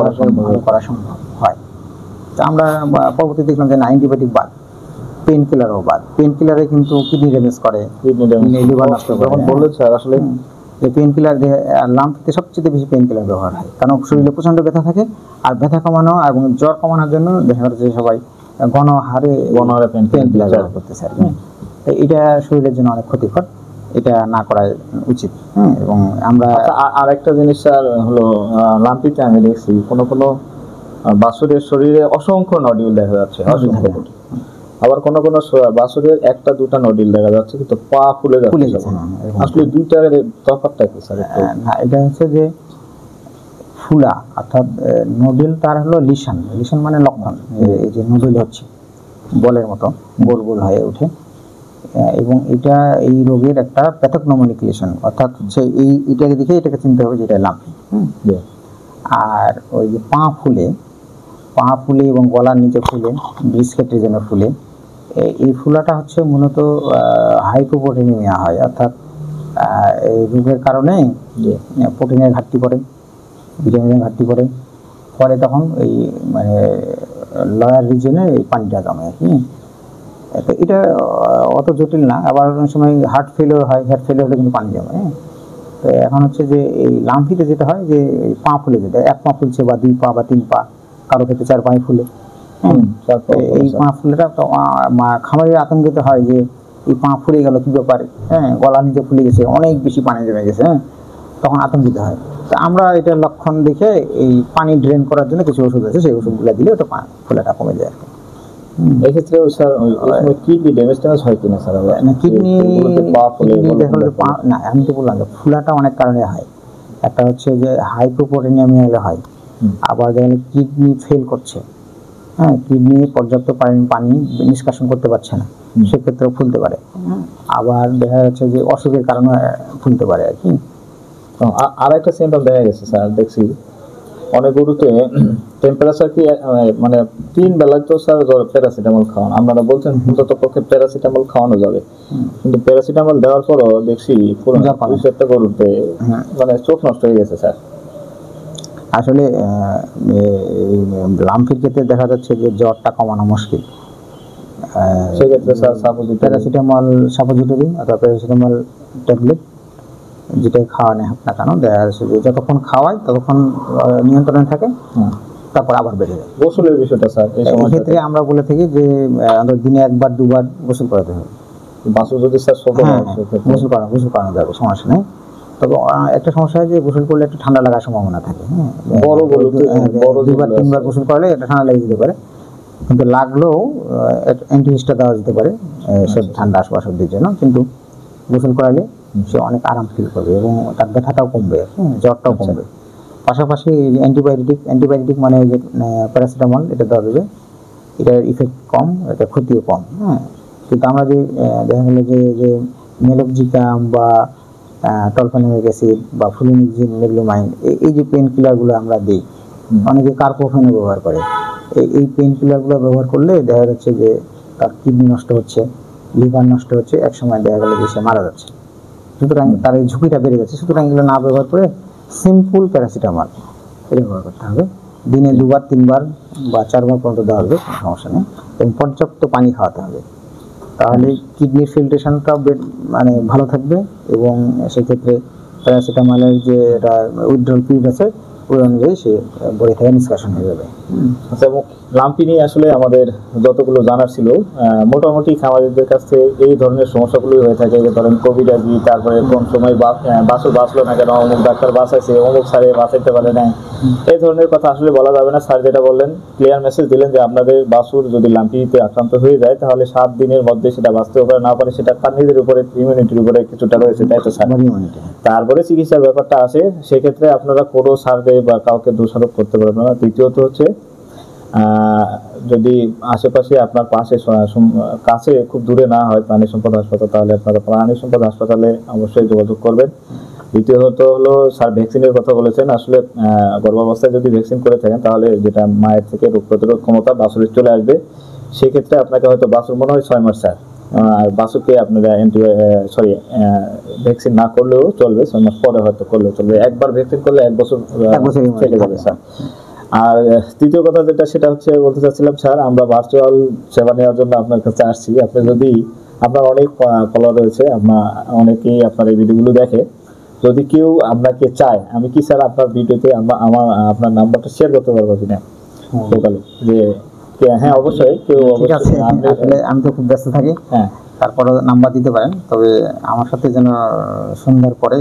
Speaker 2: করা সম্ভব হয়। তা আমরা পরবর্তীতে দেখলাম যে না, অ্যান্টিবায়োটিক বাদ, পেন কিলারও বাদ। পেন কিলারে কিন্তু কিডনি ড্যামেজ করে, লিভার নষ্ট করে।
Speaker 1: বললেন স্যার আসলে
Speaker 2: যে পেন কিলার, লাম্পতে সবচেয়ে বেশি পেন কিলার ব্যবহার হয়, কারণ শরীরে প্রচণ্ড ব্যথা থাকে, আর ব্যথা কমানো এবং জ্বর কমানোর জন্য দেখা যাচ্ছে সবাই গণহারে পেন কিলার ব্যবহার করতেছে আর কি। এটা শরীরের জন্য অনেক ক্ষতিকর, এটা না করাই উচিত। এবং আমরা
Speaker 1: আর একটা জিনিস স্যার হলো, লাম্পিতে আমি দেখছি কোনো বাছুরের শরীরে অসংখ্য নডিউল দেখা যাচ্ছে, অসংখ্য। আবার কোনো বাছুরের 1-2টা নডিউল দেখা যাচ্ছে, কিন্তু পা ফুলে যাচ্ছে। আসলে দুইটার তফাৎটা কি স্যার?
Speaker 2: না, এটা হচ্ছে যে ফুলা, অর্থাৎ নডিউল তার হলো লিশন মানে লক্ষণ। এই যে নডিউল হচ্ছে বলের মতো গোল গোল হয়ে ওঠে, এবং এটা এই রোগের একটা প্যাথোগনোমিনিকেশন, অর্থাৎ হচ্ছে এটাকে দেখে এটাকে চিনতে হবে যে এটা লাম্পি। আর ওই যে পা ফুলে এবং গলার নিচে ফুলে, ব্রিস্কেটের জন্য ফুলে, এই ফুলাটা হচ্ছে মূলত হাইপোপ্রোটিনিমিয়া হয়, অর্থাৎ এই রোগের কারণে প্রোটিনের ঘাটতি পড়ে, ভিটামিনের ঘাটতি পড়ে, ফলে তখন এই মানে লয়ার রিজনে এই পানিটা জমে আর কি। তো এটা অত জটিল না। আবার অনেক সময় হার্ট ফেলিওর হয়, হার্ট ফেলিওর হলে কিন্তু পানি জমে। তো এখন হচ্ছে যে এই লাম্পিতে যেটা হয় যে পা ফুলে যেতে, 1 পা ফুলছে বা 2 পা বা 3 পা, কারো ক্ষেত্রে 4 পায়ে ফুলে। এই পা ফুলেটা তো খামারিরা আতঙ্কিত হয় যে এই পা ফুলে গেল, কি ব্যাপারে, গলা নিচে ফুলে গেছে, অনেক বেশি পানি জমে গেছে, তখন আতঙ্কিত হয়। তো আমরা এটা লক্ষণ দেখে এই পানি ড্রেন করার জন্য কিছু ওষুধ আছে, সেই ওষুধগুলো দিলে ওটা ফুলাটা কমে যায় আর কি।
Speaker 1: এক্ষেত্রে স্যার কিডনি ড্যামেজ হয় কিনা স্যার?
Speaker 2: কিডনি না, আমি তো বললাম যে ফুলাটা অনেক কারণে হয়। একটা হচ্ছে যে হাইপোপ্রোটিনিয়ামিয়া হলে হয়, আবার দেখেন কিডনি ফেল করছে, কিডনি পর্যাপ্ত পানি নিষ্কাশন করতে পারছে না, সেক্ষেত্রেও ফুলতে পারে। আবার দেখা যাচ্ছে যে অসুখের কারণে ফুলতে পারে আর কি।
Speaker 1: আর একটা সিম্পটম দেখা গেছে স্যার, দেখছি অনেক গরুতে টেম্পারেচার কি মানে 3 বেলায় তো স্যার প্যারাসিটামল খাওয়ান, আপনারা বলছেন অন্তত পক্ষে প্যারাসিটামল খাওয়ানো যাবে, কিন্তু প্যারাসিটামল দেওয়ার পরও দেখছি পুরো একটা গরুতে মানে চোখ নষ্ট হয়ে গেছে স্যার।
Speaker 2: আসলে লাম্পির ক্ষেত্রে দেখা যাচ্ছে যে জ্বরটা কমানো মুশকিল।
Speaker 1: সেক্ষেত্রে স্যার
Speaker 2: প্যারাসিটামল সাপোজিটরি অথবা প্যারাসিটামল ট্যাবলেট যেটাই খাওয়ানো হোক না কেন, দেখা যাচ্ছে যে যতক্ষণ খাওয়ায় ততক্ষণ নিয়ন্ত্রণে থাকে, তারপর আবার বেড়ে যায়।
Speaker 1: গোসলের বিষয়টা স্যার
Speaker 2: এই ক্ষেত্রে আমরা বলে থাকি যে দিনে 1 বার 2 বার গোসল করাতে হবে।
Speaker 1: বাছুর যদি স্যার ছোট হয়
Speaker 2: গোসল করানো যাবে, সমস্যা নেই। তবে একটা সমস্যা হয় যে গোসল করলে একটু ঠান্ডা লাগার সম্ভাবনা থাকে।
Speaker 1: বড়
Speaker 2: 2 বার 3 বার গোসল করলে এটা ঠান্ডা লেগে যেতে পারে, কিন্তু লাগলেও অ্যান্টিহিস্টা দেওয়া যেতে পারে সব ঠান্ডা শ্বাসরোধের জন্য। কিন্তু গোসল করালে সে অনেক আরাম ফিল করবে এবং তার ব্যথাটাও কমবে, জ্বরটাও কমবে। পাশাপাশি অ্যান্টিবায়োটিক মানে যে প্যারাসিটামল এটা দেওয়া যাবে, এটার ইফেক্ট কম, এটা ক্ষতিও কম। কিন্তু আমরা যে দেখা গেলো যে মেলোক্সিকাম বা টলফেনিক অ্যাসিড বা ফ্লুমিজিন, মেগলোমাইন, এই যে পেন কিলারগুলো আমরা দিই, অনেকে কার্পোফেনও ব্যবহার করে। এই পেন কিলারগুলো ব্যবহার করলে দেখা যাচ্ছে যে তার কিডনি নষ্ট হচ্ছে, লিভার নষ্ট হচ্ছে, একসময় দেখা গেলো যে সে মারা যাচ্ছে। সুতরাং তার এই ঝুঁকিটা বেড়ে যাচ্ছে। সুতরাং এগুলো না ব্যবহার করে সিম্পল প্যারাসিটামল এটা ব্যবহার করতে হবে। দিনে 2 বার 3 বার বা 4 বার পর্যন্ত দেওয়া হবে, কোনো সমস্যা নেই। এবং পর্যাপ্ত পানি খাওয়াতে হবে, তাহলে কিডনির ফিল্ট্রেশনটাও মানে ভালো থাকবে এবং সেক্ষেত্রে প্যারাসিটামলের যে এটা উইথড্রল পিরিয়ড আছে ওই অনুযায়ী সে বডি থেকে নিষ্কাশন হয়ে যাবে।
Speaker 1: আচ্ছা, এবং লাম্পি নিয়ে আসলে আমাদের যতগুলো জানার ছিল, মোটামুটি খামারিদের কাছ থেকে এই ধরনের সমস্যাগুলোই হয়ে থাকে। যে ধরেন কোভিড আসি, তারপরে কোন সময় বাছুর বাঁচলো না কেন, অমুক ডাক্তার বাঁচাইছে, অমুক সারে বাঁচাইতে পারে না, এই ধরনের কথা আসলে বলা যাবে না। স্যার যেটা বললেন, ক্লিয়ার মেসেজ দিলেন যে আপনাদের বাছুর যদি লাম্পিতে আক্রান্ত হয়ে যায় তাহলে 7 দিনের মধ্যে সেটা বাঁচতেও পারে, না পারে, সেটা তার নিজের উপরে, ইমিউনিটির উপরে কিছুটা রয়েছে, তাই তো স্যার? তারপরে চিকিৎসার ব্যাপারটা আসে, সেক্ষেত্রে আপনারা কোনো সার্ভে বা কাউকে দোষারোপ করতে পারবেন না। দ্বিতীয়ত হচ্ছে যদি আশেপাশে আপনার কাছে খুব দূরে না হয় প্রাণী সম্পদ হাসপাতাল, তাহলে আপনারা প্রাণী সম্পদ হাসপাতালে অবশ্যই যোগাযোগ করবেন। দ্বিতীয়ত হলো স্যার ভ্যাকসিনের কথা বলেছেন। আসলে গর্ভাবস্থায় যদি ভ্যাকসিন করে থাকেন তাহলে যেটা মায়ের থেকে রোগ প্রতিরোধ ক্ষমতা বাছুরের চলে আসবে। সেক্ষেত্রে আপনাকে হয়তো বাছুর মনে হয় 6 মাস স্যার, আর বাছুরকে আপনারা ভ্যাকসিন না করলেও চলবে, 6 মাস পরে হয়তো করলেও চলবে। একবার ভ্যাকসিন করলে 1 বছর থেকে যাবে স্যার। আর তৃতীয় কথা যেটা, সেটা হচ্ছে বলতে চাচ্ছিলাম স্যার, আমরা ভার্চুয়াল সেবা নেওয়ার জন্য আপনার কাছে আসছি। আপনি যদি, আপনার অনেক ফলোয়ার রয়েছে, অনেকেই আপনার এই ভিডিওগুলো দেখে, যদি কেউ আপনাকে চায়, আমি কি স্যার আপনার ভিডিওতে আপনার নাম্বারটা শেয়ার করতে পারবো কিনা টোটালি? যে হ্যাঁ অবশ্যই, কেউ অবশ্যই।
Speaker 2: আমি তো খুব ব্যস্ত থাকি, তারপরে নাম্বার দিতে পারেন, তবে আমার সাথে যেন সন্ধ্যার পরে।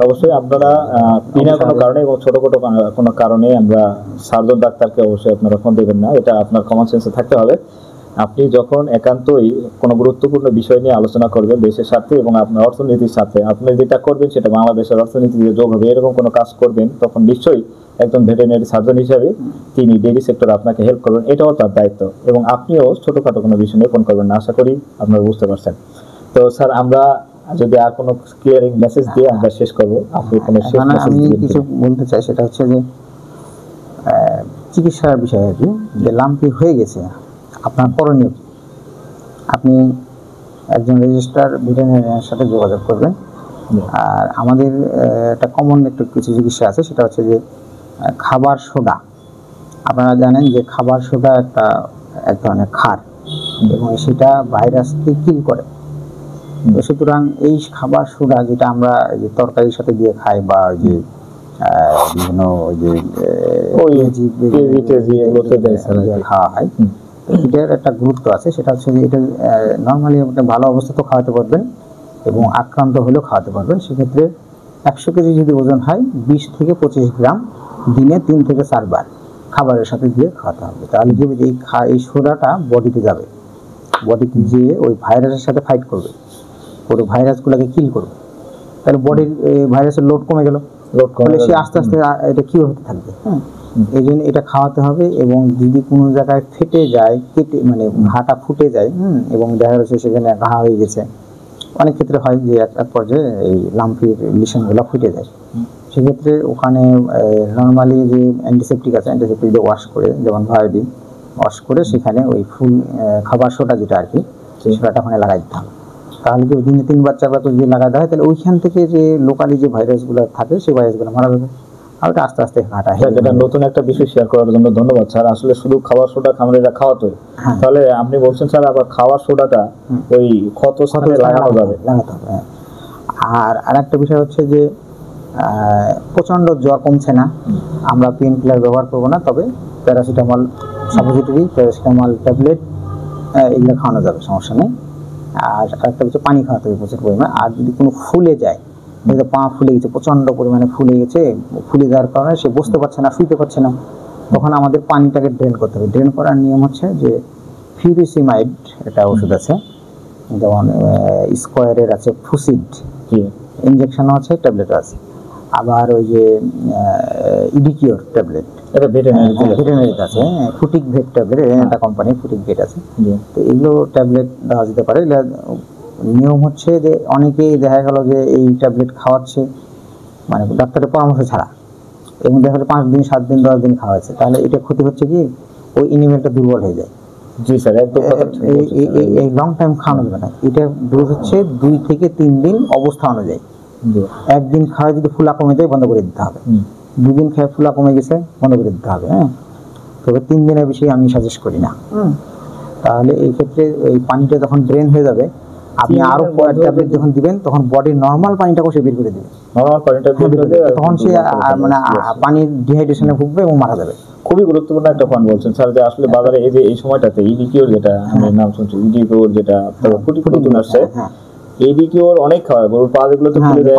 Speaker 1: অবশ্যই আপনারা বিনা কোনো কারণে এবং ছোটখাটো কোনো কারণে আমরা সার্জন ডাক্তারকে অবশ্যই আপনারা ফোন দেবেন না, এটা আপনার কমন সেন্সে থাকতে হবে। আপনি যখন একান্তই কোনো গুরুত্বপূর্ণ বিষয় নিয়ে আলোচনা করবেন দেশের সাথে এবং আপনার অর্থনীতির সাথে, আপনি যেটা করবেন সেটা বাংলাদেশের অর্থনীতিতে যোগ হবে, এরকম কোনো কাজ করবেন, তখন নিশ্চয়ই একজন ভেটেরিনারি সার্জন হিসাবে তিনি ডেইরি সেক্টরে আপনাকে হেল্প করবেন, এটাও তার দায়িত্ব। এবং আপনিও ছোটোখাটো কোনো বিষয় নিয়ে ফোন করবেন না, আশা করি আপনারা বুঝতে পারছেন। তো স্যার, আমরা যদি আর কোনো ক্লিয়ারিং মেসেজ দিয়ে আমরা শেষ করবো, আপনি কোনো শেষ মেসেজ
Speaker 2: আমি কিছু বলতে চাই, সেটা হচ্ছে যে চিকিৎসার বিষয় আর কি, যে লাম্পি হয়ে গেছে, আপনার করণীয় আপনি একজন রেজিস্টার ভেটেরিনারিয়ানের সাথে যোগাযোগ করবেন। আর আমাদের একটা কমন একটু কিছু চিকিৎসা আছে, সেটা হচ্ছে যে খাবার সোডা। আপনারা জানেন যে খাবার সোডা এক ধরনের ক্ষার এবং সেটা ভাইরাসকে কিল করে। তো সুতরাং এই খাবার সোডা যেটা আমরা যে তরকারির সাথে দিয়ে খাই বা যে বিভিন্ন খাওয়া হয়, এটার একটা গুরুত্ব আছে। সেটা হচ্ছে যে এটা নর্মালি আপনি ভালো অবস্থাতেও খাওয়াতে পারবেন এবং আক্রান্ত হলেও খাওয়াতে পারবেন। সেক্ষেত্রে 100 কেজি যদি ওজন হয়, 20 থেকে 25 গ্রাম দিনে 3 থেকে 4 বার খাবারের সাথে দিয়ে খাওয়াতে হবে। তাহলে কি এই সোডাটা বডিতে যাবে, বডিতে যেয়ে ওই ভাইরাসের সাথে ফাইট করবে, পুরো ভাইরাসগুলোকে কিল করবে। তাহলে বডির ভাইরাসের লোড কমে গেল, সে আস্তে আস্তে এটা কিউর হতে থাকবে। এই জন্য এটা খাওয়াতে হবে। এবং যদি কোনো জায়গায় ফেটে যায়, কেটে মানে ঘাটা ফুটে যায়, এবং দেখা যাচ্ছে সেখানে ঘা হয়ে গেছে, অনেক ক্ষেত্রে হয় যে এক পর্যায়ে এই লাম্পির লিশনগুলো ফুটে যায়। সেক্ষেত্রে ওখানে নর্মালি যে অ্যান্টিসেপটিক আছে, অ্যান্টিসেপটিক দিয়ে ওয়াশ করে, যেমন ভায়োডিন ওয়াশ করে সেখানে ওই ফুল খাবার সোডা যেটা আর কি, সেটা ওখানে লাগাই দিতে হবে। তাহলে কি দিনে 3 বার 4 বার করে যদি লাগাতে হয়, তাহলে ওইখান থেকে যে লোকালি যে ভাইরাসগুলো থাকে সেই ভাইরাসগুলো মারা যাবে। আর ওটা আস্তে আস্তে ঘাটা
Speaker 1: এটা নতুন একটা বিষয় শেয়ার করার জন্য ধন্যবাদ স্যার। আসলে শুধু খাবার সোডা খামারিরা খাওয়াতো, তাহলে আপনি বলছেন স্যার আবার খাবার সোডাটা ওই ক্ষত স্থানে লাগানো যাবে,
Speaker 2: লাগাতে হবে। আর আরেকটা বিষয় হচ্ছে যে প্রচণ্ড জ্বর কমছে না, আমরা পেন কিলার ব্যবহার করবো না, তবে প্যারাসিটামল সাপোজিটরি, প্যারাসিটামল ট্যাবলেট এগুলো খাওয়ানো যাবে, সমস্যা নেই। আর আরেকটা হচ্ছে পানি খাওয়াতে হবে প্রচুর পরিমাণে। আর যদি কোনো ফুলে যায়, হয়তো পা ফুলে গেছে, প্রচণ্ড পরিমাণে ফুলে গেছে, ফুলে যাওয়ার কারণে সে বসতে পারছে না, শুইতে পারছে না, তখন আমাদের পানিটাকে ড্রেন করতে হবে। ড্রেন করার নিয়ম হচ্ছে যে ফিউরিসিমাইড একটা ওষুধ আছে, যেমন স্কোয়ারের আছে, ফুসিড ইনজেকশনও আছে, ট্যাবলেটও আছে। আবার ওই যে ইডিকিওর ট্যাবলেট,
Speaker 1: এটা
Speaker 2: ভেটেরিনারিতে আছে, ফুটিক ভেট ট্যাবলেট, একটা কোম্পানি ফুটিক ভেট আছে। তো এগুলো ট্যাবলেট দেওয়া যেতে পারে। নিয়ম হচ্ছে যে অনেকেই দেখা গেল যে এই ট্যাবলেট খাওয়াচ্ছে মানে ডাক্তারের পরামর্শ ছাড়া, এবং দেখা গেলো 5 দিন 7 দিন 10 দিন খাওয়াচ্ছে, তাহলে এটা ক্ষতি হচ্ছে কি ওই এনিমেলটা দুর্বল হয়ে যায়।
Speaker 1: জি স্যার, একদম
Speaker 2: এই লং টাইম খাওয়ানো যাবে না। এটা ডোজ হচ্ছে 2 থেকে 3 দিন অবস্থা অনুযায়ী। একদিন খাওয়া যদি ফুলা কমে যায় বন্ধ করে দিতে হবে, 2 দিন খাওয়া ফুলা কমে গেছে বন্ধ করে দিতে হবে। তবে 3 দিনের বেশি আমি সাজেস্ট করি না। তাহলে এই ক্ষেত্রে এই পানিটা যখন ড্রেন হয়ে যাবে, আপনি আরো ট্যাবলেট যখন দিবেন তখন বডির নর্মাল পানিটাকে সে বের করে দিবে,
Speaker 1: নর্মাল পানিটা বের করে দিলে
Speaker 2: তখন সে মানে পানির ডিহাইড্রেশনে ভুগবে এবং মারা যাবে।
Speaker 1: খুবই গুরুত্বপূর্ণ একটা পয়েন্ট বলছেন স্যার, যে আসলে বাজারে এই যে এই সময়টাতে ইডিকিওর, যেটা আমি নাম শুনছি, ইডিকিওর যেটা ফুটি নতুন আসছে, এদিকেও অনেক খাওয়ায়, গরুর পা যেগুলো তো ফুলে যায়,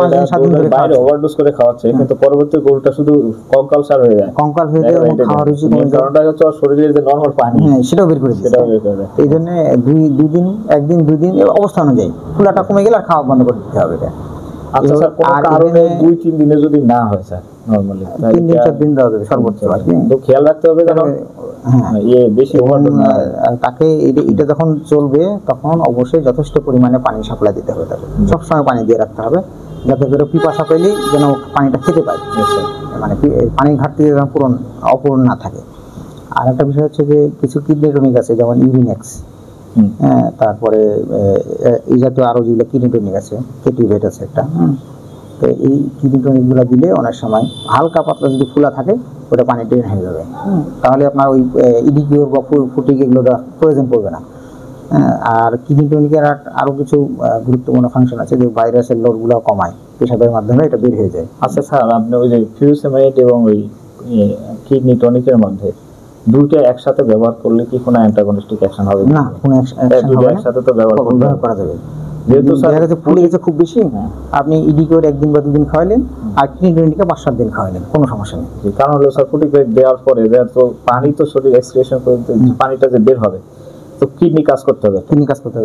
Speaker 1: বাইরে ওভারডোজ করে খাওয়াচ্ছে, কিন্তু পরবর্তী গরুটা শুধু কঙ্কাল সার হয়ে যায়,
Speaker 2: কঙ্কাল হয়ে যায় এবং খাওয়ার রুচি কমে যায়।
Speaker 1: কারণটা হচ্ছে শরীরের যে নরমাল পানি
Speaker 2: সেটাও বের করে দেয়। এই জন্য 2 দিন, একদিন 2 দিন অবস্থা অনুযায়ী ফুলাটা কমে গেলে আর খাওয়া বন্ধ করে দিতে হবে। এটা
Speaker 1: আচ্ছা স্যার, কোন কারণে 2-3 দিনে যদি না হয় স্যার, নরমালি
Speaker 2: 3 দিন 4 দিন দেওয়া যাবে সর্বোচ্চ।
Speaker 1: তো খেয়াল রাখতে হবে যেন বেশি ওভারডোজ না হয়।
Speaker 2: তাকে এটা যখন চলবে তখন অবশ্যই যথেষ্ট পরিমাণে পানি সাপ্লাই দিতে হবে, তাকে সবসময় পানি দিয়ে রাখতে হবে, যাতে করে পিপাসা পেলেই যেন পানিটা খেতে পারে, মানে পানির ঘাটতি যেন অপূরণ না থাকে। আর একটা বিষয় হচ্ছে যে কিছু কিডনি টনিক আছে, যেমন ইউরিনেক্স, তারপরে এই জাতীয় আরো যেগুলো কিডনি টনিক আছে, কেটিভেট আছে একটা। তো এই কিডনি টনিকগুলো দিলে অনেক সময় হালকা পাতলা যদি ফুলা থাকে ওটা পানি ড্রেন হয়ে যাবে, তাহলে আপনার ওই ইডিকিওর বা ফুটিক এগুলো প্রয়োজন পড়বে না। আর কিডনি টনিকের আরও কিছু গুরুত্বপূর্ণ ফাংশন আছে, যে ভাইরাসের লোডগুলো কমায়, পেশাবের মাধ্যমে এটা বের হয়ে যায়।
Speaker 1: আচ্ছা স্যার, আপনি ওই যে ফিউরিসিমাইড এবং ওই কিডনি টনিকের মধ্যে দুইটা একসাথে ব্যবহার করলে কি কোনো অ্যান্টাগনিস্টিক অ্যাকশন হবে
Speaker 2: না? কোনো
Speaker 1: একসাথে তো ব্যবহার করা যাবে।
Speaker 2: যেহেতু দেখা যাচ্ছে ফুলে গেছে খুব বেশি, আপনি ইডিকিওর 1 দিন বা 2 দিন খাওয়াইলেন, আর কিডনি টনিককে 5-7 দিন খাওয়াইলেন, কোনো সমস্যা নেই।
Speaker 1: কারণ হলো স্যার, ফুটিক দেওয়ার পরে তো পানি তো শরীর এক্সক্রিশন করে, পানিটা যে বের হবে তো কিডনি কাজ করতে হবে,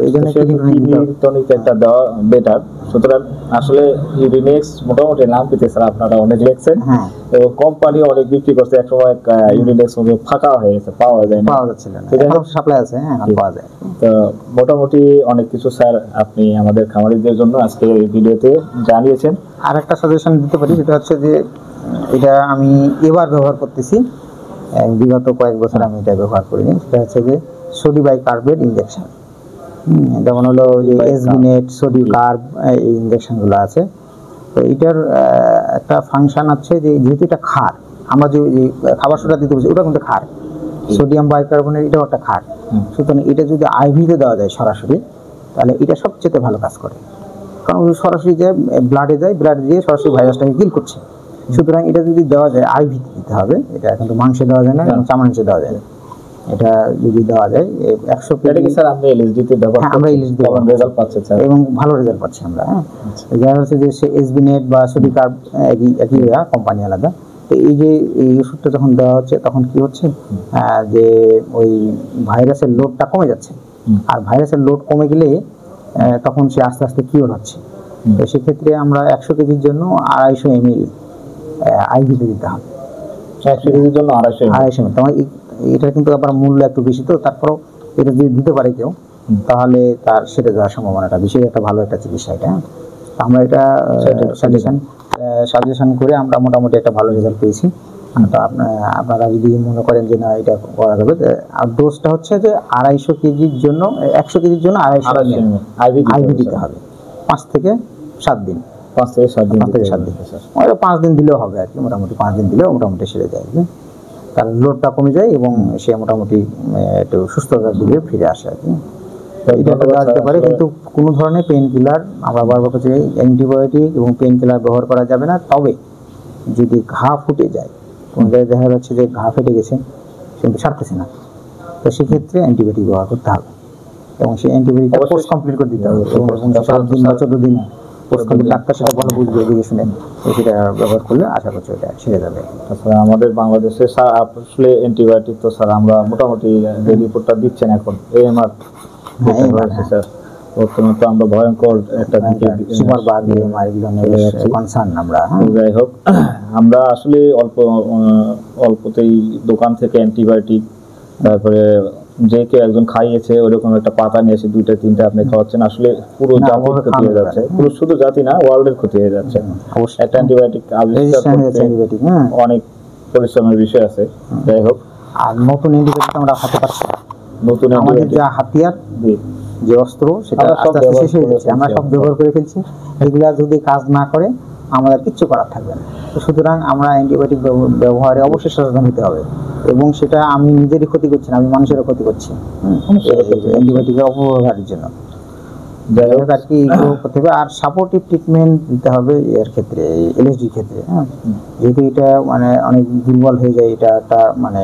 Speaker 1: এই জন্য কিডনি টনিক একটা দেওয়া বেটার। সুতরাং আসলে ইউরিনেক্স মোটামুটি নাম পেতে স্যার আপনারা অনেক লিখছেন, এবং কোম্পানি অনেক বিক্রি করছে, এক সময় ইউরিনেক্স ফাঁকা হয়ে গেছে, পাওয়া যাচ্ছিল না, এখন সাপ্লাই আছে, এখন পাওয়া যায়। তো মোটামুটি অনেক কিছু স্যার আপনি আমাদের খামারিদের জন্য আজকে এই ভিডিওতে জানিয়েছেন।
Speaker 2: আর একটা সাজেশন দিতে পারি, সেটা হচ্ছে যে এটা আমি এবার ব্যবহার করতেছি, বিগত কয়েক বছর আমি এটা ব্যবহার করিনি। সেটা হচ্ছে যে সোডিবাইকার্বেট ইনজেকশন, যেমন হলো যে এসবিনেট, সোডিকার্ব, এই ইনজেকশনগুলো আছে। তো এটার একটা ফাংশন আছে যে যেহেতু এটা ক্ষার, আমরা যে খাবার সোডা দিতে বলছি ওটা কিন্তু ক্ষার, সোডিয়াম বাইকার্বনেট এটাও একটা ক্ষার। সুতরাং এটা যদি আইভিতে দেওয়া যায় সরাসরি, তাহলে এটা সবচেয়ে ভালো কাজ করে, কারণ সরাসরি যায় ব্লাডে যায়, ব্লাড দিয়ে সরাসরি ভাইরাসটাকে কিল করছে। সুতরাং এটা যদি দেওয়া যায় আইভিতে দিতে হবে, এটা কিন্তু মাংসে দেওয়া যায় না এবং চামড়াংশে দেওয়া যায় না। এটা যদি দেওয়া যায় 100 কেজি,
Speaker 1: স্যার আমরা এলএসডিতে ব্যবহার করছি,
Speaker 2: আমরা এলএসডি
Speaker 1: রেজাল্ট পাচ্ছি স্যার, এবং
Speaker 2: ভালো রেজাল্ট পাচ্ছি আমরা। যারা হচ্ছে যে এসবিনেট বা সোডিকার্ব একই কোম্পানি আলাদা। তো এই যে এই ওষুধটা যখন দেওয়া হচ্ছে তখন কি হচ্ছে যে ওই ভাইরাসের লোডটা কমে যাচ্ছে, আর ভাইরাসের লোড কমে গেলে তখন সে আস্তে আস্তে কিওর হচ্ছে। তো সেক্ষেত্রে আমরা 100 কেজির জন্য 250 ml আইভিতে দিতে হবে।
Speaker 1: 100 কেজির জন্য 250
Speaker 2: 250 ml। তোমার এটা কিন্তু আবার মূল্য একটু বেশি, তো তারপরেও এটা যদি দিতে পারে কেউ তাহলে তার সেরে যাওয়ার সম্ভাবনাটা বেশি। একটা ভালো একটা চিকিৎসা এটা। তো আমরা এটা সাজেশন করে আমরা মোটামুটি একটা ভালো রেজাল্ট পেয়েছি। তো আপনারা যদি মনে করেন যে না এটা করা যাবে, আর ডোজটা হচ্ছে যে 250 কেজির জন্য 100 কেজির জন্য 250 ml আইভি দিতে হবে 5 থেকে 7 দিন।
Speaker 1: 5 থেকে 7 দিন
Speaker 2: 5 থেকে 7 দিন, ওটা 5 দিন দিলেও হবে আর কি। মোটামুটি 5 দিন দিলেও মোটামুটি সেরে যায়, তার লোডটা কমে যায় এবং সে মোটামুটি একটু সুস্থতার দিকে ফিরে আসে আর কি। এটা দেওয়া যেতে পারে, কিন্তু কোনো ধরনের পেন কিলার, আমরা বারবার বলছি অ্যান্টিবায়োটিক এবং পেন কিলার ব্যবহার করা যাবে না। তবে যদি ঘা ফুটে যায়, কোনো জায়গায় দেখা যাচ্ছে যে ঘা ফেটে গেছে কিন্তু সারতেছে না, তো সেক্ষেত্রে অ্যান্টিবায়োটিক ব্যবহার করতে হবে এবং সেই অ্যান্টিবায়োটিকটা কোর্স কমপ্লিট করে দিতে হবে এবং 7 দিন বা 14 দিন কোর্স কমপ্লিট, ডাক্তার সেটা ভালো বুঝবে, দেখে শুনে সেটা ব্যবহার করলে আশা করছি এটা সেরে যাবে।
Speaker 1: তাছাড়া আমাদের বাংলাদেশে স্যার আসলে অ্যান্টিবায়োটিক তো স্যার আমরা মোটামুটি যে রিপোর্টটা দিচ্ছেন এখন AMR স্যার, বর্তমানে তো আমরা ভয়ঙ্কর একটা
Speaker 2: সুপার বাগ কনসার্ন আমরা।
Speaker 1: যাই হোক, আমরা আসলে অল্পতেই দোকান থেকে অ্যান্টিবায়োটিক, তারপরে যে কেউ একজন খাইয়েছে ওরকম একটা পাতা নিয়ে এসে 2টা 3টা আপনি খাওয়াচ্ছেন, আসলে পুরো জাতির ক্ষতি হয়ে যাচ্ছে, পুরো শুধু জাতি না ওয়ার্ল্ডের ক্ষতি হয়ে যাচ্ছে। একটা অ্যান্টিবায়োটিক আবিষ্কার করতে অনেক পরিশ্রমের বিষয় আছে। যাই হোক,
Speaker 2: আর নতুন অ্যান্টিবায়োটিক আমরা হাতে পাচ্ছি,
Speaker 1: নতুন
Speaker 2: আমাদের যা হাতিয়ার যে অস্ত্র সেটা আস্তে আস্তে শেষ হয়ে যাচ্ছে, আমরা সব ব্যবহার করে ফেলছি। এগুলা যদি কাজ না করে আমাদের কিচ্ছু করার থাকবে না। তো সুতরাং আমরা অ্যান্টিবায়োটিক ব্যবহারে অবশ্যই সচেতন হতে হবে এবং সেটা আমি নিজেরই ক্ষতি করছি না, আমি মানুষেরও ক্ষতি করছি অ্যান্টিবায়োটিকের অপব্যবহারের জন্য। যাই হোক আর কি এগুলো করতে হবে। আর সাপোর্টিভ ট্রিটমেন্ট দিতে হবে এর ক্ষেত্রে, এলএসডির ক্ষেত্রে। যেহেতু এটা মানে অনেক দুর্বল হয়ে যায়, এটা একটা মানে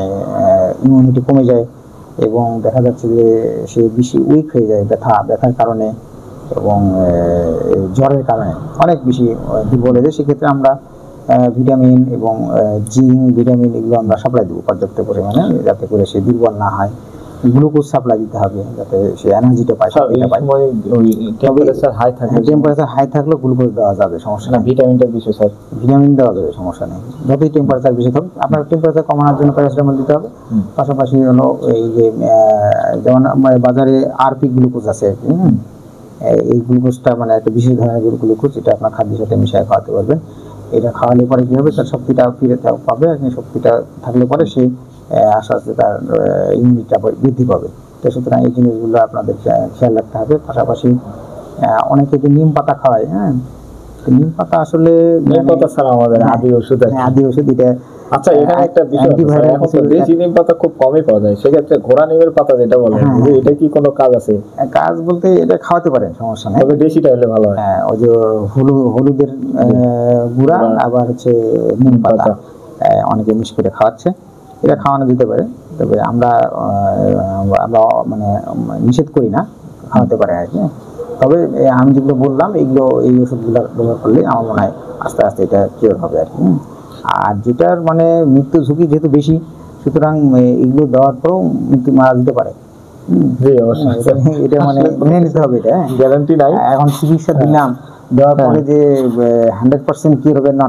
Speaker 2: ইমিউনিটি কমে যায় এবং দেখা যাচ্ছে যে সে বেশি উইক হয়ে যায় ব্যথার কারণে এবং জ্বরের কারণে অনেক বেশি দুর্বল হয়ে যায়। সেক্ষেত্রে আমরা ভিটামিন এবং জিঙ্ক, ভিটামিন এগুলো আমরা সাপ্লাই দেবো পর্যাপ্ত পরিমাণে, যাতে করে সে দুর্বল না হয়। গ্লুকোজ সাপ্লাই দিতে হবে যাতে সে এনার্জিটা পায়, শক্তিটা পায়। টেম্পারেচার হাই থাকলে গ্লুকোজ দেওয়া যাবে, সমস্যা না।
Speaker 1: ভিটামিনটার বিষয় স্যার,
Speaker 2: ভিটামিন দেওয়া যাবে, সমস্যা নেই। যতই টেম্পারেচার বেশি থাকুক, আপনার টেম্পারেচার কমানোর জন্য প্যারাসিটামল দিতে হবে। পাশাপাশি হলো এই যে যেমন বাজারে আরপি গ্লুকোজ আছে, এই গ্লুকোজটা মানে একটা বিশেষ ধরনের গ্লুকোজ, এটা আপনার খাদ্যের সাথে মিশিয়ে খাওয়াতে পারবেন। এটা খাওয়ালে পরে কী হবে, তার শক্তিটা ফিরে পাবে, শক্তিটা থাকলে পরে সে আস্তে আস্তে তার ইমিউনিটিটা বৃদ্ধি পাবে। তো সুতরাং এই জিনিসগুলো আপনাদের খেয়াল রাখতে হবে। পাশাপাশি অনেকে যে নিম পাতা খাওয়ায়, নিম পাতা আসলে
Speaker 1: নিম পাতা ছাড়া আমাদের আদি ওষুধ,
Speaker 2: আদি ওষুধ এটা।
Speaker 1: আচ্ছা, এখানে একটা বিষয়, এখন তো দেশি নিম পাতা খুব কমই পাওয়া যায়, সেক্ষেত্রে ঘোড়া নিমের পাতা যেটা বলে, এটা কি কোনো কাজ আছে?
Speaker 2: কাজ বলতে এটা খাওয়াতে পারেন, সমস্যা নেই,
Speaker 1: তবে দেশিটা হলে ভালো হয়।
Speaker 2: হ্যাঁ, ওই যে হলুদের গুঁড়া আবার হচ্ছে নিম পাতা অনেকে মিক্স করে খাওয়াচ্ছে, এটা খাওয়ানো যেতে পারে। তবে আমরা মানে নিষেধ করি না, খাওয়াতে পারে আর কি। তবে আমি যেগুলো বললাম এগুলো, এই ওষুধগুলো ব্যবহার করলে আমার মনে হয় আস্তে আস্তে এটা কিওর হবে আর কি। আর যেটার মানে মৃত্যু ঝুঁকি যেহেতু বেশি, সুতরাং এগুলো দেওয়ার পরেও মৃত্যু মারা যেতে পারে। এটা মানে মেনে নিতে হবে, এটা
Speaker 1: গ্যারান্টি নাই।
Speaker 2: এখন চিকিৎসা দিলাম, দেওয়ার পরে যে 100% কিওর হবে না,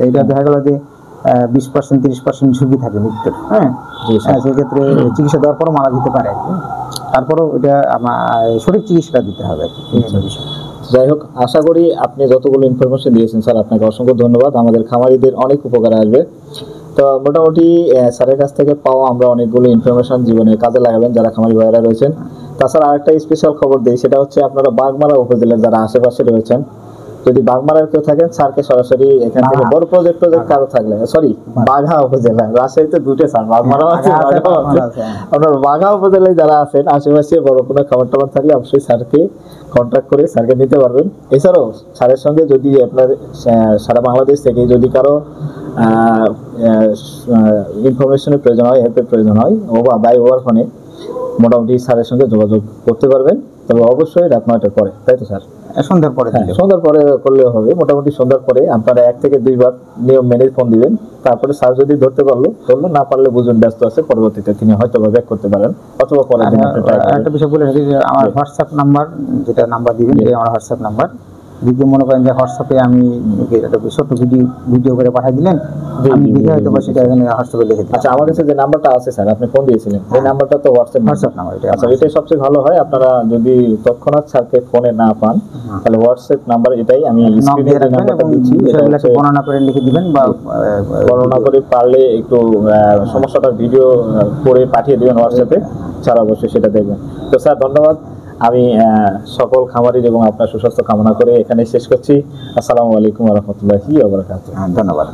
Speaker 2: এটা দেখা গেল যে 20% 30% ঝুঁকি থাকে মৃত্যুর। সেক্ষেত্রে চিকিৎসা দেওয়ার পরও মারা যেতে পারে আর কি। তারপরেও এটা আমার সঠিক চিকিৎসাটা দিতে হবে আর কি।
Speaker 1: যাই হোক, আশা করি আপনি যতগুলো ইনফরমেশন দিয়েছেন স্যার, আপনাকে অসংখ্য ধন্যবাদ। আমাদের খামারিদের অনেক উপকারে আসবে। তো মোটামুটি স্যারের কাছ থেকে পাওয়া আমরা অনেকগুলো ইনফরমেশন জীবনে কাজে লাগাবেন যারা খামারি ভাইরা রয়েছেন। তাছাড়া আরেকটা স্পেশাল খবর দিই, সেটা হচ্ছে আপনারা বাগমারা উপজেলার যারা আশেপাশে রয়েছেন, যদি বাগমারার কেউ থাকেন, স্যারকে সরাসরি এখান থেকে বড় প্রজেক্ট কারো থাকলে, সরি বাঘা উপজেলা, রাজশাহীতে দুটো স্যার, বাগমারা আছে, আপনার বাঘা উপজেলায় যারা আছেন আশেপাশে বড় কোনো খাবার টাবার থাকলে অবশ্যই স্যারকে কন্ট্যাক্ট করে স্যারকে নিতে পারবেন। এছাড়াও স্যারের সঙ্গে যদি আপনার সারা বাংলাদেশ থেকে যদি কারো ইনফরমেশনের প্রয়োজন হয়, হেল্পের প্রয়োজন হয়, বাই ওভার ফোনে মোটামুটি স্যারের সঙ্গে যোগাযোগ করতে পারবেন। তবে অবশ্যই রাত 9টার পরে, তাই তো স্যার?
Speaker 2: সন্ধ্যার পরে,
Speaker 1: সন্ধ্যার পরে করলেও হবে। মোটামুটি সন্ধ্যার পরে আপনারা 1 থেকে 2 বার নিয়ম মেনে ফোন দিবেন। তারপরে স্যার যদি ধরতে পারলো, না পারলে বুঝুন ব্যস্ত আছে, পরবর্তীতে তিনি হয়তো ব্যাক করতে পারেন, অথবা পরের দিন।
Speaker 2: একটা বিষয় বলে রাখি যে আমার হোয়াটসঅ্যাপ নাম্বার, যেটা নাম্বার দিবেন, এই আমার হোয়াটসঅ্যাপ নাম্বার। যদি মনে করেন যে হোয়াটসঅ্যাপে আমি একটা ছোট্ট ভিডিও করে পাঠিয়ে দিলেন,
Speaker 1: জি,
Speaker 2: আমি
Speaker 1: জি,
Speaker 2: দেখে
Speaker 1: জি,
Speaker 2: হয়তো বা
Speaker 1: জি,
Speaker 2: সেটা এখানে হোয়াটসঅ্যাপে লিখে দিই।
Speaker 1: আচ্ছা, আমার কাছে যে নাম্বারটা আছে স্যার, আপনি ফোন দিয়েছিলেন, এই নাম্বারটা তো
Speaker 2: হোয়াটসঅ্যাপ নাম্বার এটা।
Speaker 1: আচ্ছা, এটাই সবচেয়ে ভালো হয়। আপনারা যদি তৎক্ষণাৎ স্যারকে ফোনে না পান, তাহলে হোয়াটসঅ্যাপ নাম্বার এটাই, আমি
Speaker 2: নক
Speaker 1: স্ক্রিনে
Speaker 2: দিয়ে
Speaker 1: যে
Speaker 2: রাখবেন
Speaker 1: নাম্বারটা
Speaker 2: এবং
Speaker 1: দিচ্ছি, এটা
Speaker 2: বিষয়গুলোকে
Speaker 1: হচ্ছে
Speaker 2: বর্ণনা করে লিখে দিবেন বা
Speaker 1: বর্ণনা করে পারলে একটু সমস্যাটার ভিডিও করে পাঠিয়ে দিবেন হোয়াটসঅ্যাপে, স্যার অবশ্যই সেটা দেখবেন। তো স্যার ধন্যবাদ। আমি সকল খামারির এবং আপনার সুস্বাস্থ্য কামনা করে এখানে শেষ করছি। আসসালামু আলাইকুম ওয়া রাহমাতুল্লাহি ওয়া বারাকাতুহু।
Speaker 2: ধন্যবাদ।